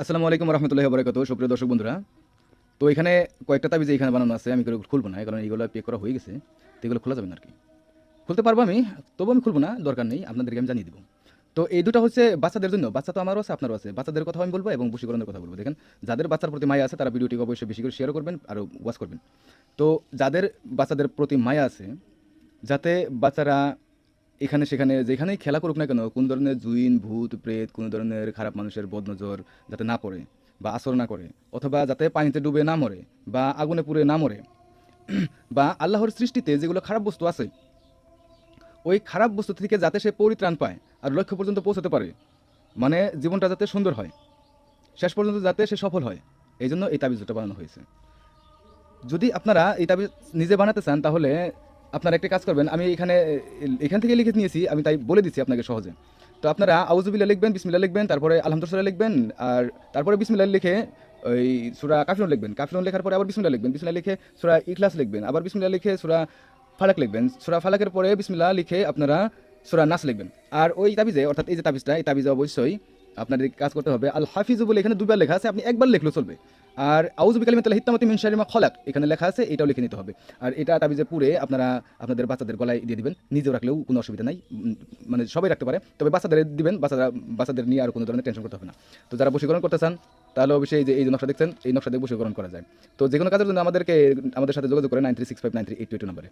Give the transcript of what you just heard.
আসসালামু আলাইকুম রহমতুল্লাহি ওয়া বারাকাতুহু। সুপ্রিয় দর্শক বন্ধুরা, তো এখানে কয়েকটা তাবিজ এখানে বানানো আছে। আমি এগুলো খুলবো না, কারণ এইগুলো পে করা হয়ে গেছে। তো এগুলো খোলা যাবে না আর কি। খুলতে পারবো আমি, তবু আমি খুলবো না, দরকার নেই, আপনাদেরকে আমি জানিয়ে দিব। তো এই দুটো হচ্ছে বাচ্চাদের জন্য। বাচ্চা তো আমারও আছে, আপনারও আছে। বাচ্চাদের কথা আমি বলবো এবং বশীকরণের কথা বলবো। দেখেন, যাদের বাচ্চার প্রতি মায়া আছে তারা ভিডিওটিকে অবশ্যই বেশি করে শেয়ার করবেন আর ওয়াচ করবেন। তো যাদের বাচ্চাদের প্রতি মায়া আছে, যাতে বাচ্চারা এখানে সেখানে যেখানেই খেলা করুক না কেন, কোন ধরনের জুইন ভূত প্রেত, কোনো ধরনের খারাপ মানুষের বদনজর যাতে না পড়ে বা আসর না করে, অথবা যাতে পানিতে ডুবে না মরে বা আগুনে পুড়ে না মরে, বা আল্লাহর সৃষ্টিতে যেগুলো খারাপ বস্তু আছে ওই খারাপ বস্তু থেকে যাতে সে পরিত্রাণ পায় আর লক্ষ্য পর্যন্ত পৌঁছাতে পারে, মানে জীবনটা যাতে সুন্দর হয়, শেষ পর্যন্ত যাতে সে সফল হয়, এই জন্য এই তাবিজটা বানানো হয়েছে। যদি আপনারা এই তাবিজ নিজে বানাতে চান তাহলে আপনারা একটা কাজ করবেন। আমি এখান থেকে লিখে নিয়েছি, আমি তাই বলে দিচ্ছি আপনাকে সহজে। তো আপনারা আউযুবিল্লাহ লিখবেন, বিসমিল্লাহ লিখবেন, তারপরে আলহামদুলিল্লাহ লিখবেন, আর তারপরে বিসমিল্লাহ লিখে ওই সূরা কাফিরুন লিখবেন। কাফিরুন লেখার পরে আবার বিসমিল্লাহ লিখবেন। বিসমিল্লাহ লিখে সূরা ইখলাস লিখবেন। আবার বিসমিল্লাহ লিখে সূরা ফালাক লিখবেন। সূরা ফালাকের পরে বিসমিল্লাহ লিখে আপনারা সূরা নাস লিখবেন। আর ওই তাবিজে, অর্থাৎ এই যে তাবিজটা, এই তাবিজে অবশ্যই আপনাদের কাজ করতে হবে আল হাফিজু বলে এখানে দুবার লেখা আছে, আপনি একবার লিখলেও চলবে। আর আউযু বিকালিমাতিল্লাহি হিত্তামাতি মিন শাররি মা খলাক এখানে লেখা আছে, এটাও লিখে নিতে হবে। আর এটা তাবিজে পুরে আপনারা আপনাদের বাচ্চাদের গলায় দিয়ে দিবেন। নিজেও রাখলেও কোনো অসুবিধা নাই, মানে সবাই রাখতে পারে, তবে বাচ্চাদের দিবেন। বাচ্চাদের নিয়ে আর কোনো ধরনের টেনশন করতে হবে না। তো যারা বশীকরণ করতে চান তাহলে অবশ্যই এই যে নকশা দেখছেন, এই নকশা দিয়ে বশীকরণ করা যায়। তো যে কোনো কাজের জন্য আমাদের সাথে যোগাযোগ করে 9365938282 নম্বরে।